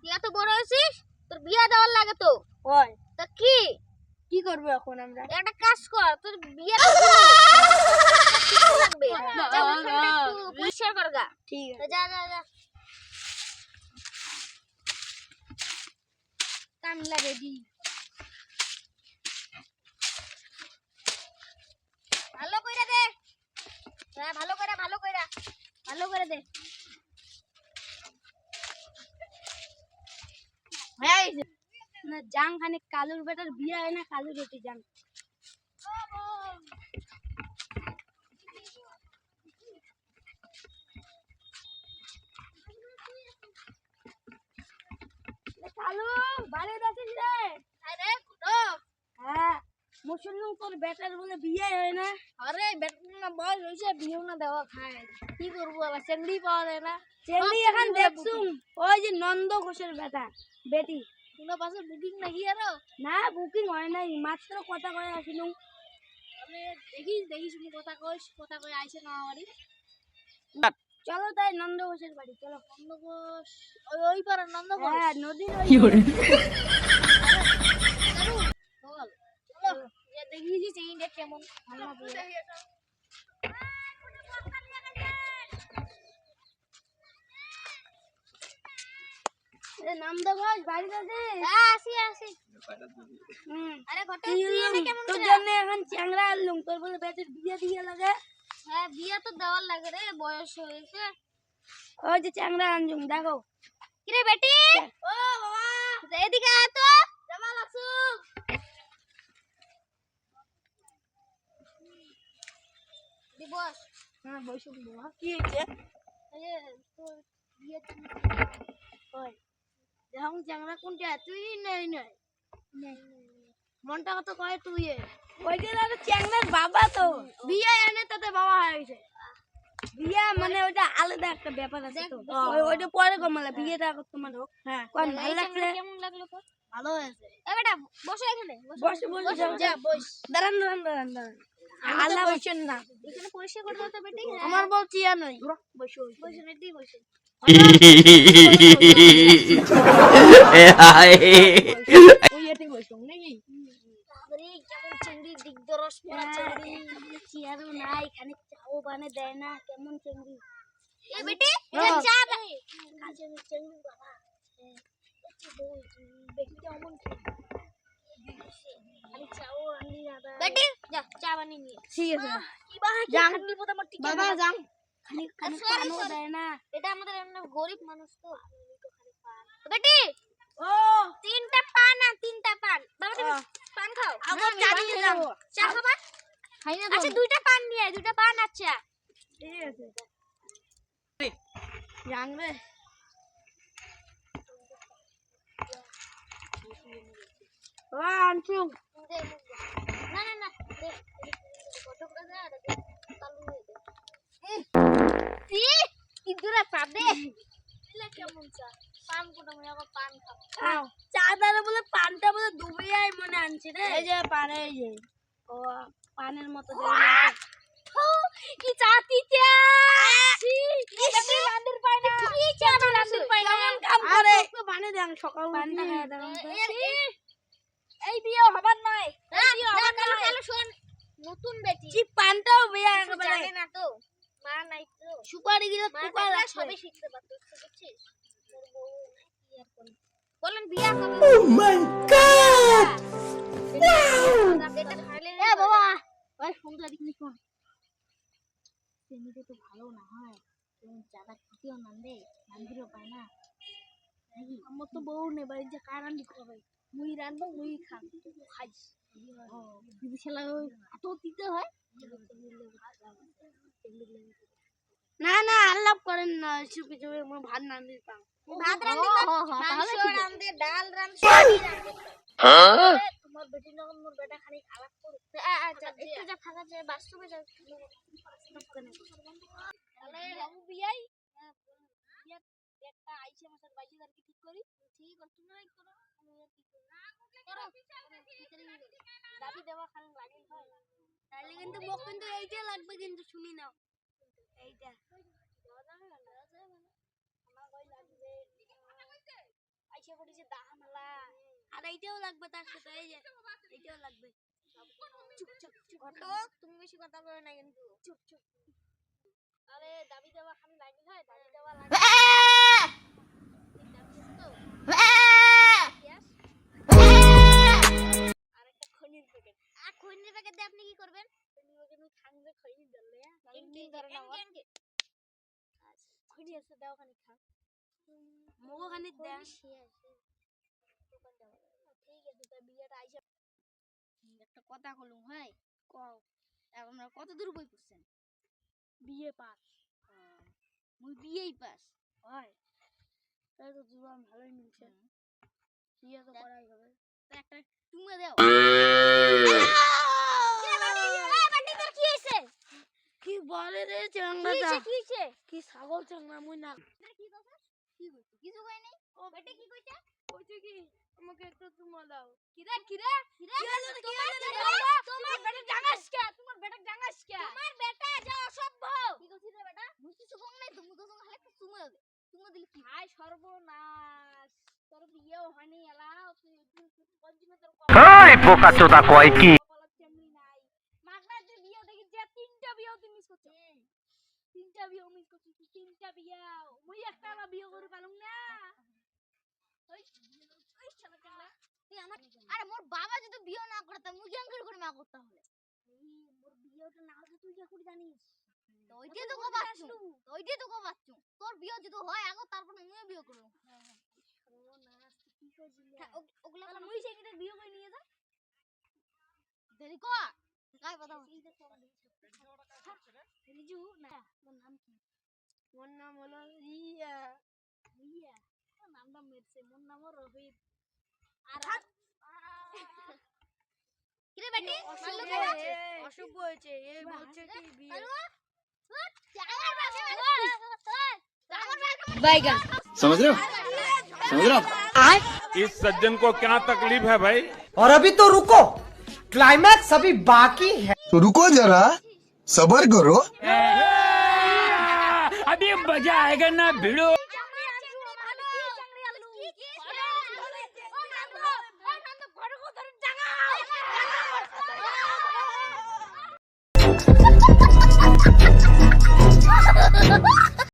তুই এত বড় হয়েছিস, তোর বিয়ে দেওয়ার লাগে তো। ওই তা কি কি করবো এখন আমরা? একটা কাজ কর, তোর বিয়ে লাগবে। যা ওখানটা একটু পরিষ্কার কর গা। ঠিক আছে, যা যা যা। কাম লাগে দি। ভালো কইরা দে। হ্যাঁ, ভালো কইরা দে। হ্যাঁ না জাং খানে কালুর বেটার বিয়ে হয় না, কালু রুটি জাং। কালু বাড়ি যাচ্ছিস রে? আরে কুটো। হ্যাঁ মুসলমান তোর বেটার বলে বিয়ে হয় না। আরে বেটা না বয়স হইছে, বিয়েও না দেওয়া খায়। কি করবো আবার, চেংড়ি পাওয়া যায় না। চেংড়ি এখন দেখছুম ওই যে নন্দ ঘোষের বেটা বেটি। কোনো পাশে বুকিং নাকি আরো? না বুকিং হয় নাই, মাত্র কথা কয়ে আসিলুম। আমি দেখি শুনি কথা কই আইছে না আমারই। চলো তাই নন্দ ঘোষের বাড়ি চলো। নন্দঘোষ ওই পারে নন্দঘোষ। হ্যাঁ নদীর ওই বল চলো দেখি যে চেইনটা কেমন ভালো হবে। নন্দ ঘোষ বাড়ি যাচ্ছে। হ্যাঁ আসি। আরে ঘটে তুই এনে কেমন তোর করে? জন্য এখন চ্যাংড়া আনলুম, তোর বলে বেটির বিয়ে দিয়ে লাগে। হ্যাঁ বিয়ে তো দেওয়ার লাগে রে, বয়স হয়েছে। ওই যে চ্যাংড়া আনলুম দেখো। কিরে বেটি, ও বাবা এদিকে আয় তো। জামাল আসু। দি বস। হ্যাঁ বসুন বাবা, কি হয়েছে? এই তোর বিয়ে ওই দেখুন চ্যাংড়া কোনটা তুই নাই নাই মনটা কত কয় তুই ওই যে দাদা চ্যাংড়ার বাবা তো বিয়ে এনে তাতে বাবা হয়ে গেছে। বিয়ে মানে ওইটা আলাদা একটা ব্যাপার আছে তো, ওইটা পরে কমালা বিয়েটা তোমার হোক। হ্যাঁ কোন ভালো লাগছে? কেমন লাগলো তোর? ভালো হয়েছে। এ বেটা বসো এখানে, বসে যা বস। দাঁড়ান আল্লাহ বসেন না, এখানে পরিষ্কার করে দাও তো বেটি। আমার বলছি আর নই বসো বসে বেটি বসে। ওই এটি বসো নাকি? আরে কেমন চিংড়ি দিগদরস পড়া চিংড়ি। চেয়ারও নাই, খানিক চাও বানে দেয় না, কেমন চিংড়ি। এ বেটি চা কাজে চিংড়ি বাবা। বেটিটা অমন খালি চাও আনি দাদা। বেটি যা চা বানিয়ে নিয়ে। ঠিক আছে কি বা যান খালি পদা মত ঠিক বাবা যান। খানিক পানও দেয় না। এটা আমাদের এমন গরিব মানুষ তো। বেটি ও তিনটা পান বাবা তুমি পান খাও। আমার চা নিয়ে যাও। চা খাবা? খাই না। আচ্ছা দুইটা পান নিয়ে দুইটা পান। আচ্ছা ঠিক আছে জানবে ও আনছু। না কত করে দেয় আর চালু হয়ে যায়। ইদুরা পাবে এলা কেমন চা পান কোটা মই আবার পান খাবো। চা দাঁড়া বলে পানটা বলে ডুবিয়াই মনে আনছে রে। এই যে পানে এই যে ও পানের মতো কি চা পিতা কি রান্দির পায় না। কি চা রান্দির পায় না। কেমন কাম করে পানি দেন সকাল পানিটা খায় দাও। এই বিয়ে হবার নয়। এই বিয়ে হবার নয়। কালো শোন নতুন বেটি কি পানটাও বিয়া একেবারে জানে না তো, মা নাই তো। সুপারি গিলা মা টুকা থাকলে লাগছে। সবই শিখতে পারতো, বুঝছিস? তোর বউ নাই কি আর করব। বলেন বিয়া কবে? ও মাই গড এ বাবা ওই ফোনটা দেখলি কোন সেমিতে তো ভালো না হয়, তুমি জাদা খেতেও না দে, নান্দিরও পায় না নাকি। আমার তো বউ নেই বাড়ি, যে কার রান্দি খাবে? মুই রান্না মুই খান খাইস। ও দিদি ছেলে এত দিতে হয়। না না আল্লাহ করেন না, চুপি চুপি আমার ভাত না দিতাম। ভাত রান্ধি মাংস রান্ধে, ডাল রান্ধে, সবই রান্ধে। হ্যাঁ তোমার বেটি যখন মোর বেটা খালি খারাপ করে একটু যা ফাঁকা যায় বাস্তবে যা তাহলে বাবু বিয়াই বিয়া একটা আইছে মাসের 22 তারিখে ঠিক করি। ঠিক আছে তুমি করো আমি ঠিক করি না করো দাবি দেওয়া খালি লাগে হয় তাহলে কিন্তু মোক কিন্তু এইটা লাগবে, কিন্তু শুনি নাও এইটা আমার কই লাগবে যে দাম মেলা। আর এইটাও লাগবে তার সাথে, এই যে এইটাও লাগবে। চুপ চুপ চুপ ঘটক, তুমি বেশি কথা বলো না কিন্তু। চুপ চুপ। তাহলে দাবি দেওয়া খালি লাগি হয়, দাবি দেওয়া লাগে। আর একটা খনির প্যাকেট। আর খৈনির প্যাকেট দিয়ে আপনি কি করবেন? খনির প্যাকেট আমি খান যে খনি ধরলে কেন ধরে না আমার। কেন খনি আছে দাও খানি খান। মগো খানি দেন। দোকান যাবো। ঠিক আছে তো বিয়েটা আইসা একটা কথা কলুম হয়। কও। আপনারা কত দূর বই পড়ছেন? বিয়ে পাস মুই বিয়েই পাস। হয়, তাই তো জীবন ভালোই মিলছে। বিয়ে তো করাই হবে। তা একটা তুমি দাও। কি বলে রে কি চাংড়াটা? হইছে কি হইছে? কি ছাগল চাংড়া মুই না। কি কইছ? কি কইছ? কিছু কই নাই। ও বেটা কি কইছে? কইছে কি আমাকে একটু চুমা দাও। কিরে কিরে কিরে তোমার বেটা জাঙ্গাস কে? তোমার বেটা জাঙ্গাস কে? তোমার বেটা যা অসভ্য। কি কইছিস রে বেটা? মুই কিছু কম নাই, তুমি কইছ খালি একটু চুমু দাও। চুমু দিলি কি? হাই সর্বনাশ, তোর বিয়েও হয়নি এলা তুই কঞ্জিমে তোর এই বোকাচোদা কয় কি? কপালত চামড়ি নাই। মাগনা তুই বিয়ে দেখি যে তিনটা বিয়েও তুই মিস করছিস। তিনটা বিয়েও মিস করছিস, তিনটা বিয়েও। মুই একটা না বিয়ে করে পালুম না। ওই ওই শালা চাংড়া। তুই আমার আরে মোর বাবা যদি বিয়ে না করতে মুই কেন করে মা করতে হলে? মোর বিয়েটা না হলে তুই যা করে জানিস। তো ওইটাই তো কবাচ্ছু। ওইটাই তো কবাচ্ছু। তোর বিয়ে যদি হয় আগে তারপর মুই বিয়ে করব। সর্বনাশ, তুই কি কইছিলি? ওগুলা তাহলে মুই সেইটা বিয়ে করে নিয়ে যা। দেরি কর। কাই কথা বল। রিজু না, মোর নাম কি? মোর নাম হলো রিয়া। রিয়া? তোর নামটা মেরছে, মোর নামও রোহিত। আর কিরে বেটি অসভ্য মারলো কেন? হয়েছে, অসভ্য হয়েছে। এ বলছে কি বিয়ে। बैगन समझ रहे हो समझ रहे हो इस सज्जन को क्या तकलीफ है भाई? और अभी तो रुको, क्लाइमैक्स अभी बाकी है। तो रुको जरा सबर करो। अभी मजा आएगा ना भिड़ो। Ha ha ha!